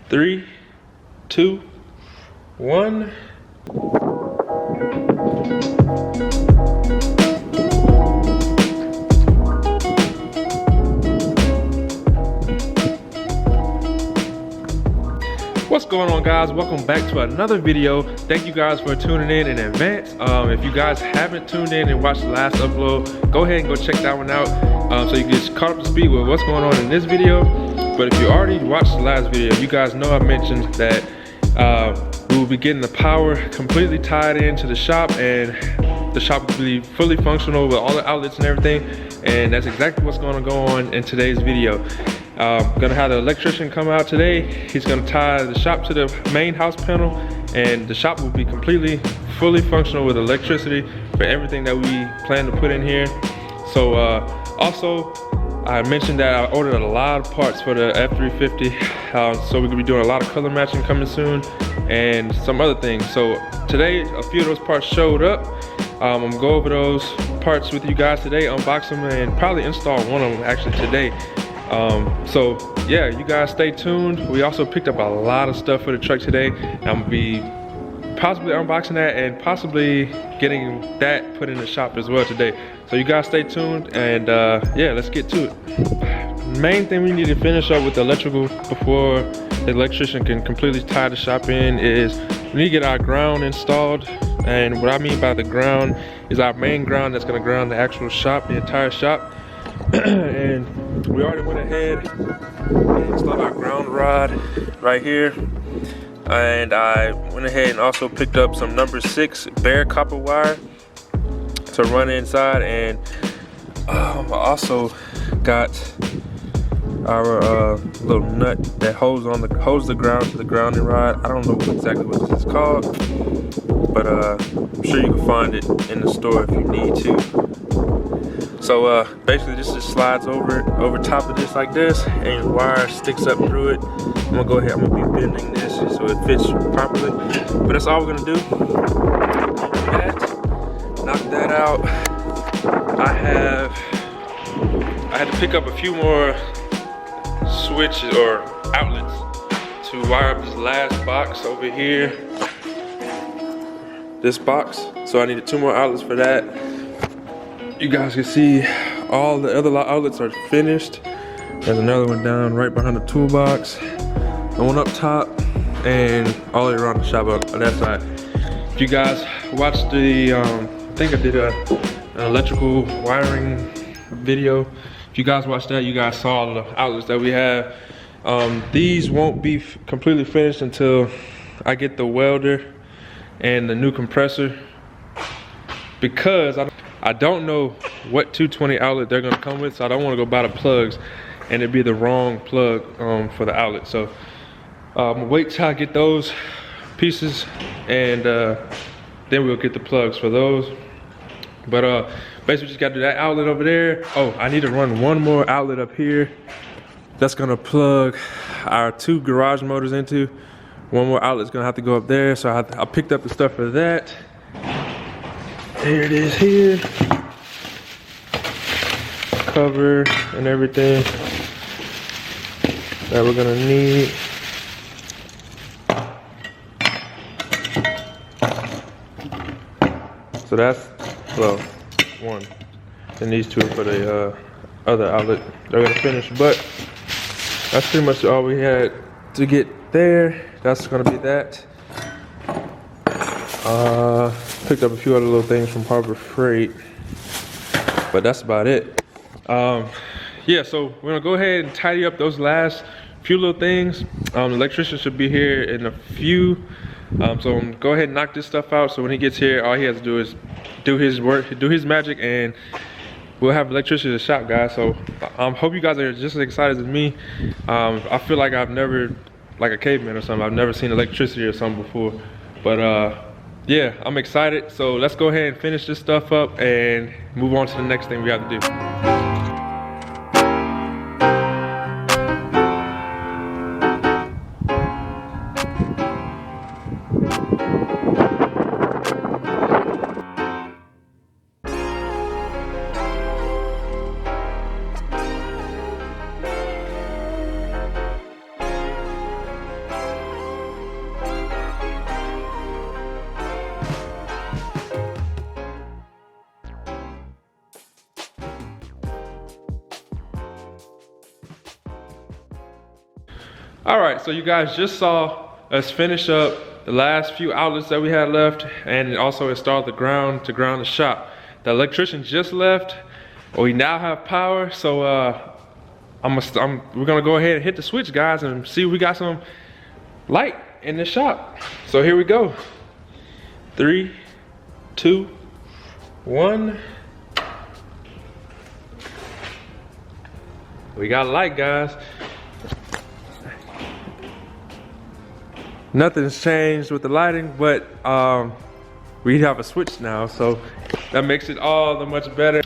3, 2, 1. What's going on, guys? Welcome back to another video. Thank you guys for tuning in advance. If you guys haven't tuned in and watched the last upload, go ahead and go check that one out so you get caught up to speed with what's going on in this video. But if you already watched the last video, you guys know I mentioned that we will be getting the power completely tied into the shop, and the shop will be fully functional with all the outlets and everything. And that's exactly what's going to go on in today's video. Gonna have the electrician come out today. He's gonna tie the shop to the main house panel, and the shop will be fully functional with electricity for everything that we plan to put in here. So also, I mentioned that I ordered a lot of parts for the F350, so we're gonna be doing a lot of color matching coming soon and some other things. So today, a few of those parts showed up. I'm gonna go over those parts with you guys today, unbox them, and probably install one of them actually today. So yeah, you guys stay tuned. We also picked up a lot of stuff for the truck today. I'm gonna be possibly unboxing that and possibly getting that put in the shop as well today. So you guys stay tuned, and yeah, let's get to it. Main thing we need to finish up with the electrical before the electrician can completely tie the shop in is we need to get our ground installed. And what I mean by the ground is our main ground that's gonna ground the actual shop, the entire shop. And we already went ahead and installed our ground rod right here, and I went ahead and also picked up some number 6 bare copper wire to run inside, and I also got our little nut that holds the ground to the grounding rod. I don't know exactly what this is called, but I'm sure you can find it in the store if you need to. So basically this just slides over top of this like this, and the wire sticks up through it. I'm gonna go ahead, I'm gonna be bending this so it fits properly. But that's all we're gonna do. Knock that out. I had to pick up a few more switches or outlets to wire up this last box over here. This box. So I needed 2 more outlets for that. You guys can see all the other outlets are finished. There's another one down right behind the toolbox, the one up top, and all the way around the shop on that side. If you guys watched the, I think I did an electrical wiring video. If you guys watched that, you guys saw the outlets that we have. These won't be completely finished until I get the welder and the new compressor, because I don't know what 220 outlet they're gonna come with, so I don't wanna go buy the plugs and it'd be the wrong plug for the outlet. So I'm gonna wait till I get those pieces, and then we'll get the plugs for those. But basically just gotta do that outlet over there. Oh, I need to run one more outlet up here. That's gonna plug our 2 garage motors into. One more outlet's gonna have to go up there, so I picked up the stuff for that. Here it is here. Cover and everything that we're gonna need. So that's, well, one. And these 2 for the other outlet they're gonna finish. But that's pretty much all we had to get there. That's gonna be that. Picked up a few other little things from Harbor Freight, but that's about it. Yeah, so we're gonna go ahead and tidy up those last few little things. The electrician should be here in a few, so go ahead and knock this stuff out, so when he gets here, all he has to do is do his work, do his magic, and we'll have electricity to shop, guys. So I hope you guys are just as excited as me. I feel like I've never, like a caveman or something, I've never seen electricity or something before, but yeah, I'm excited. So let's go ahead and finish this stuff up and move on to the next thing we have to do. All right, so you guys just saw us finish up the last few outlets that we had left, and also install the ground to ground the shop. The electrician just left. We now have power, so we're gonna go ahead and hit the switch, guys, and see if we got some light in the shop. So here we go. 3, 2, 1. We got light, guys. Nothing's changed with the lighting, but we have a switch now, so that makes it all the much better.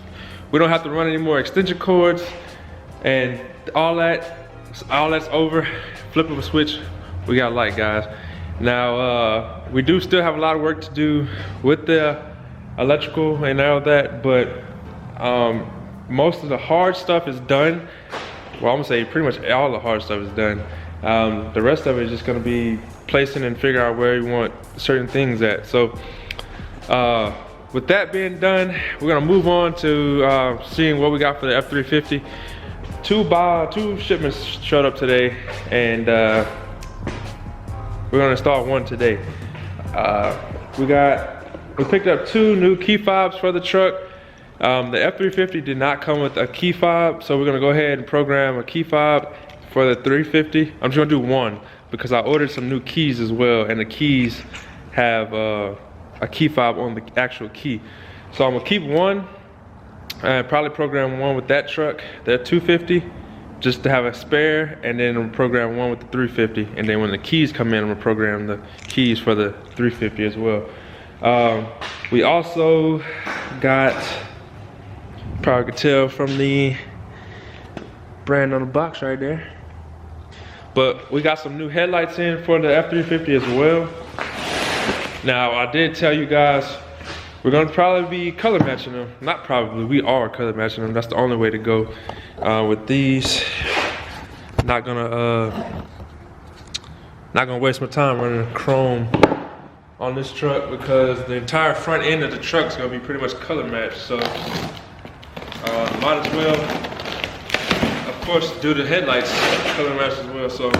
We don't have to run any more extension cords and all that's over. Flip of a switch, we got light, guys. Now we do still have a lot of work to do with the electrical and all that, but most of the hard stuff is done. Well, I'm gonna say pretty much all the hard stuff is done. The rest of it is just gonna be placing and figure out where you want certain things at. So with that being done, we're gonna move on to seeing what we got for the F350. Two shipments showed up today, and we're gonna install one today. We picked up 2 new key fobs for the truck. The F350 did not come with a key fob, so we're gonna go ahead and program a key fob for the 350. I'm just gonna do one because I ordered some new keys as well, and the keys have a key fob on the actual key. So I'm gonna keep one and probably program one with that truck, the 250, just to have a spare, and then I'm gonna program one with the 350, and then when the keys come in, I'm gonna program the keys for the 350 as well. We also got, probably could tell from the brand on the box right there, but we got some new headlights in for the F350 as well. Now, I did tell you guys we're gonna probably be color matching them. Not probably, we are color matching them. That's the only way to go with these. Not gonna waste my time running chrome on this truck because the entire front end of the truck is gonna be pretty much color matched. So might as well, of course, do the headlights color match as well. So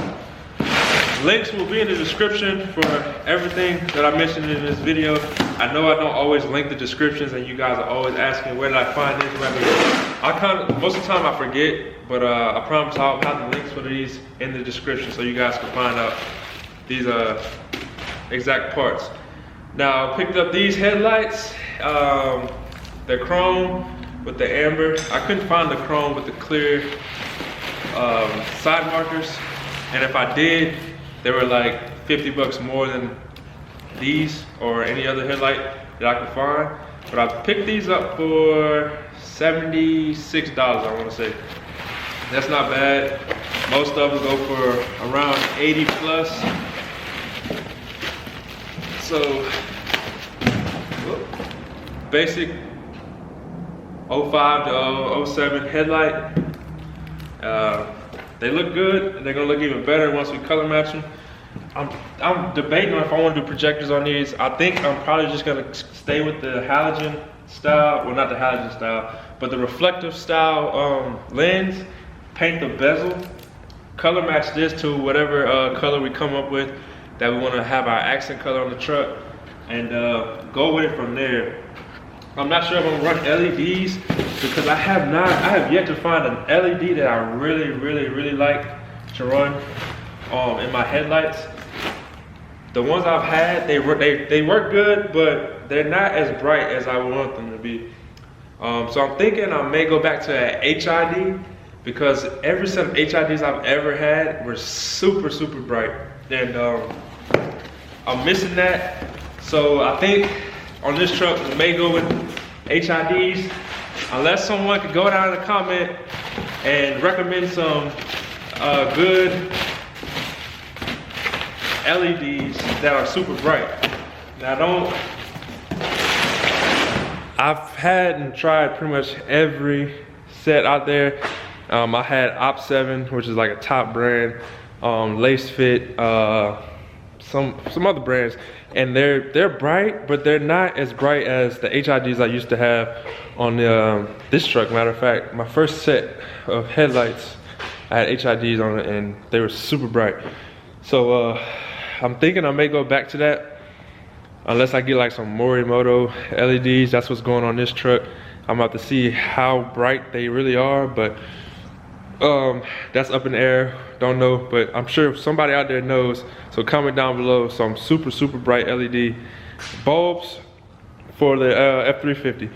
links will be in the description for everything that I mentioned in this video. I know I don't always link the descriptions, and you guys are always asking where did I find this. Most of the time I forget, but I promise I'll have the links for these in the description so you guys can find out these exact parts. Now, I picked up these headlights. They're chrome with the amber. I couldn't find the chrome with the clear side markers, and if I did, they were like 50 bucks more than these or any other headlight that I could find. But I picked these up for $76, I want to say. That's not bad. Most of them go for around 80 plus. So, basic 05 to 07 headlight. They look good, and they're gonna look even better once we color match them. I'm debating on if I want to do projectors on these. I think I'm probably just gonna stay with the halogen style. Well, not the halogen style, but the reflective style lens. Paint the bezel, color match this to whatever color we come up with that we want to have our accent color on the truck, and go with it from there. I'm not sure if I'm gonna run LEDs because I have yet to find an LED that I really like to run in my headlights. The ones I've had, they work good, but they're not as bright as I want them to be. So I'm thinking I may go back to an HID because every set of HIDs I've ever had were super bright, and I'm missing that. So I think on this truck we may go with HIDs, unless someone could go down in the comment and recommend some good LEDs that are super bright. Now I've had and tried pretty much every set out there. I had Op7, which is like a top brand, Lace Fit, some other brands, and they're bright, but they're not as bright as the HIDs I used to have on this truck. Matter of fact, my first set of headlights I had HIDs on it and they were super bright. So I'm thinking I may go back to that unless I get like some Morimoto LEDs. That's what's going on this truck. I'm about to see how bright they really are, but that's up in the air. Don't know, but I'm sure somebody out there knows. So comment down below some super bright LED bulbs for the F350.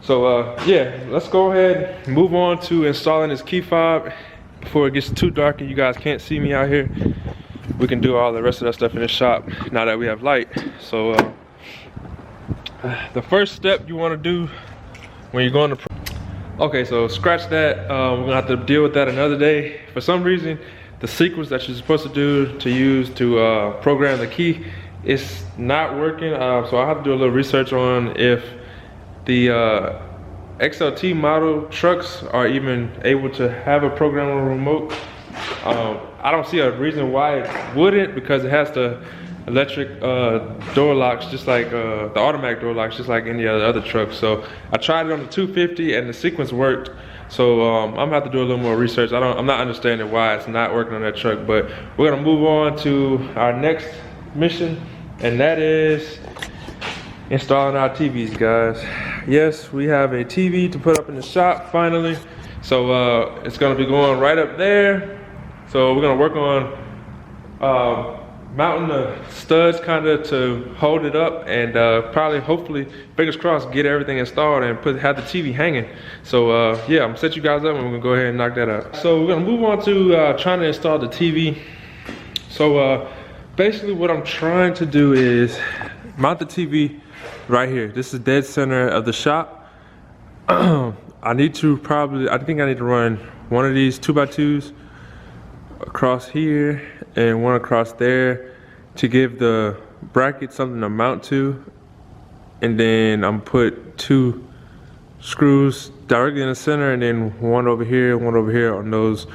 So yeah, let's go ahead and move on to installing this key fob before it gets too dark and you guys can't see me out here. We can do all the rest of that stuff in the shop now that we have light. So the first step you want to do when you're going to okay, so scratch that. We're gonna have to deal with that another day. For some reason, the sequence that you're supposed to do to use to program the key is not working. So I have to do a little research on if the XLT model trucks are even able to have a programmable remote. I don't see a reason why it wouldn't, because it has the electric door locks, just like the automatic door locks, just like any other truck. So I tried it on the 250 and the sequence worked. So I'm gonna have to do a little more research. I'm not understanding why it's not working on that truck, but we're gonna move on to our next mission, and that is installing our TVs, guys. Yes, we have a TV to put up in the shop finally. So it's gonna be going right up there. So we're gonna work on mounting the studs kind of to hold it up, and probably, hopefully, fingers crossed, get everything installed and have the TV hanging. So yeah, I'm gonna set you guys up and we're gonna go ahead and knock that out. So we're gonna move on to trying to install the TV. So basically what I'm trying to do is mount the TV right here. This is dead center of the shop. I think I need to run one of these 2x2s across here and one across there to give the bracket something to mount to, and then I'm put 2 screws directly in the center and then one over here on those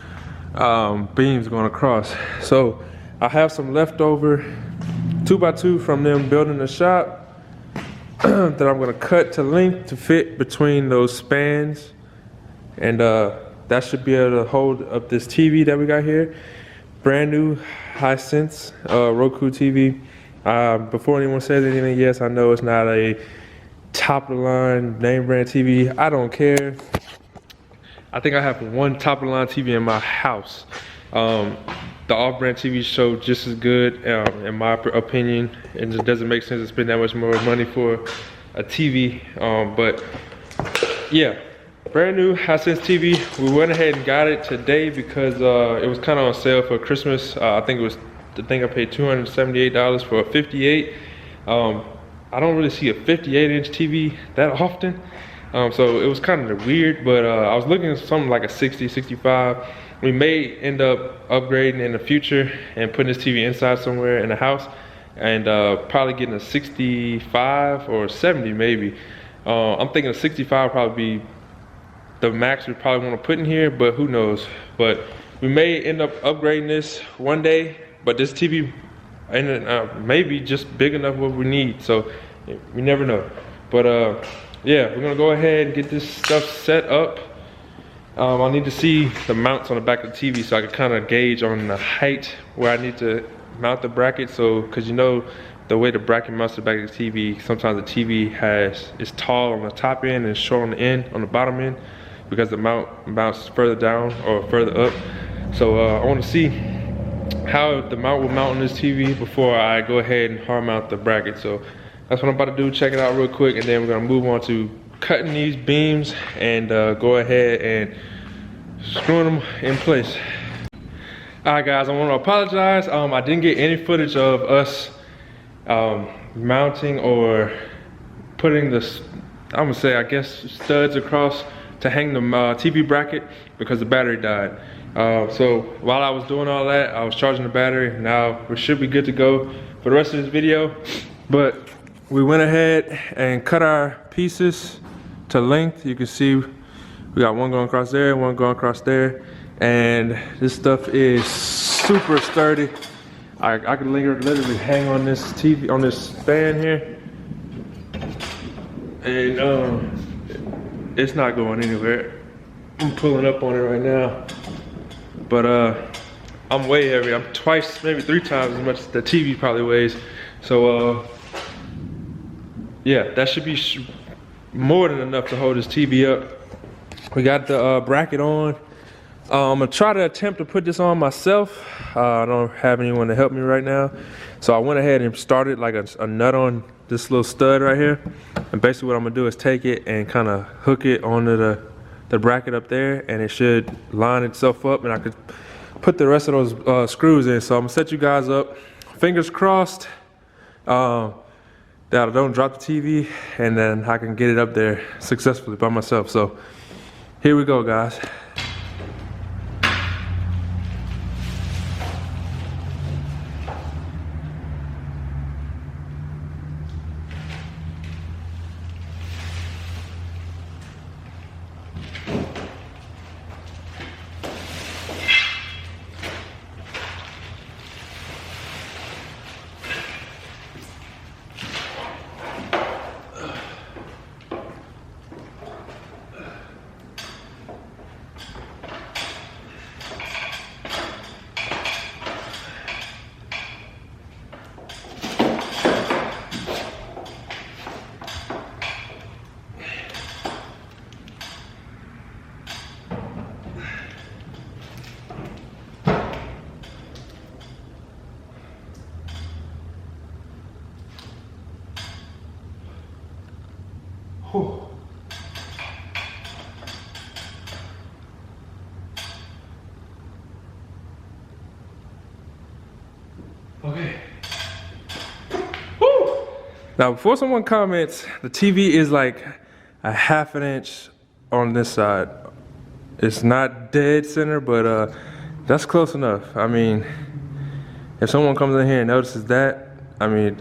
beams going across. So I have some leftover 2x2 from them building the shop that I'm gonna cut to length to fit between those spans, and that should be able to hold up this TV that we got here. Brand new Hisense Roku TV. Before anyone says anything, yes, I know it's not a top of the line name brand TV. I don't care. I think I have one top of the line TV in my house. The off-brand TV show just as good, in my opinion. It just doesn't make sense to spend that much more money for a TV. But yeah, brand new Hisense TV. We went ahead and got it today because it was kind of on sale for Christmas. I think I paid $278 for a 58. I don't really see a 58-inch TV that often. So it was kind of weird, but I was looking at something like a 60, 65. We may end up upgrading in the future and putting this TV inside somewhere in the house, and probably getting a 65 or 70 maybe. I'm thinking a 65 probably be the max we probably want to put in here, but who knows. But we may end up upgrading this one day, but this TV maybe just big enough what we need, so we never know. But yeah, we're gonna go ahead and get this stuff set up. I need to see the mounts on the back of the TV so I can kind of gauge on the height where I need to mount the bracket. So, because you know the way the bracket mounts to the back of the TV, sometimes the TV is tall on the top end and short on the end, on the bottom end, because the mount mounts further down or further up. So I want to see how the mount will mount on this TV before I go ahead and hard mount the bracket. So that's what I'm about to do. Check it out real quick, and then we're gonna move on to cutting these beams and go ahead and screwing them in place. All right, guys, I want to apologize. I didn't get any footage of us mounting or putting this, I'm gonna say, I guess, studs across to hang the TV bracket because the battery died. So while I was doing all that, I was charging the battery. Now we should be good to go for the rest of this video. But we went ahead and cut our pieces to length. You can see we got one going across there, one going across there, and this stuff is super sturdy. I could literally hang on this TV, on this span here, and it's not going anywhere. I'm pulling up on it right now. but I'm way heavy. I'm twice, maybe 3 times as much as the TV probably weighs. So yeah, that should be more than enough to hold this TV up. We got the bracket on. I'm gonna try to attempt to put this on myself. I don't have anyone to help me right now. So I went ahead and started like a nut on this little stud right here. And basically what I'm gonna do is take it and kind of hook it onto the bracket up there, and it should line itself up, and I could put the rest of those screws in. So I'm gonna set you guys up. Fingers crossed that I don't drop the TV, and then I can get it up there successfully by myself. So here we go, guys. Whew. Okay. Whew. Now, before someone comments, the TV is like a ½ inch on this side. It's not dead center, but that's close enough. I mean, if someone comes in here and notices that, I mean,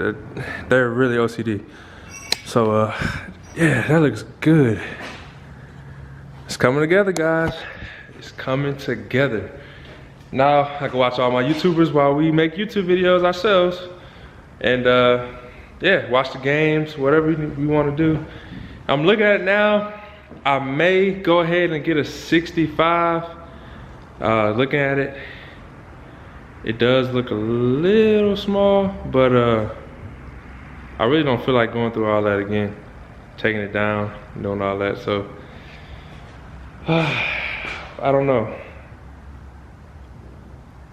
they're really OCD. So, yeah, that looks good. It's coming together, guys. It's coming together. Now I can watch all my YouTubers while we make YouTube videos ourselves. And yeah, watch the games, whatever we want to do. I'm looking at it now. I may go ahead and get a 65. Looking at it, it does look a little small, but I really don't feel like going through all that again. Taking it down, doing all that, so I don't know.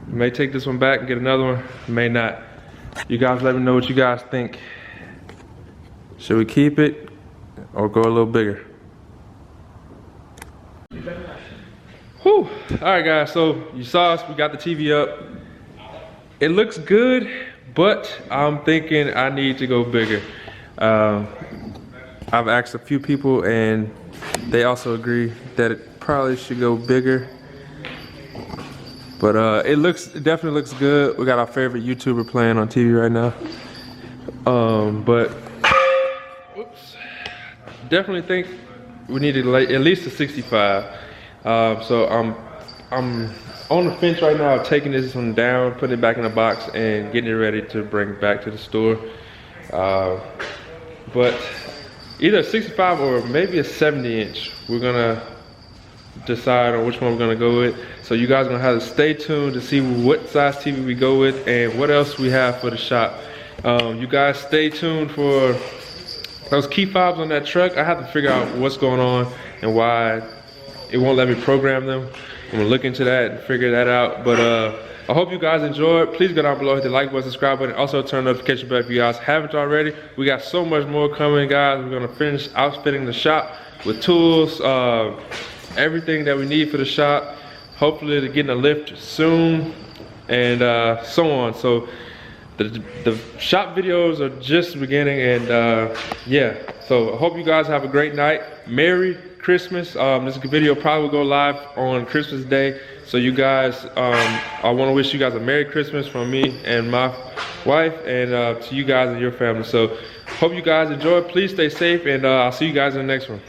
May take this one back and get another one, may not. You guys let me know what you guys think. Should we keep it or go a little bigger? Whew. All right, guys, so you saw us, we got the TV up. It looks good, but I'm thinking I need to go bigger. I've asked a few people and they also agree that it probably should go bigger. But it definitely looks good. We got our favorite YouTuber playing on TV right now. But oops, definitely think we need to at least a 65. So I'm on the fence right now, taking this one down, putting it back in the box, and getting it ready to bring it back to the store. But either a 65 or maybe a 70 inch. We're gonna decide on which one we're gonna go with. So you guys are gonna have to stay tuned to see what size TV we go with and what else we have for the shop. You guys stay tuned for those key fobs on that truck. I have to figure out what's going on and why it won't let me program them. I'm gonna look into that and figure that out. But I hope you guys enjoyed. Please go down below, hit the like button, subscribe button, also turn the notification bell if you guys haven't already. We got so much more coming, guys. We're gonna finish outfitting the shop with tools, everything that we need for the shop. Hopefully they're getting a lift soon, and so on. So the shop videos are just beginning, and yeah. So I hope you guys have a great night. Merry Christmas. This video probably will go live on Christmas Day. So you guys, I want to wish you guys a Merry Christmas from me and my wife, and to you guys and your family. So hope you guys enjoy. Please stay safe, and I'll see you guys in the next one.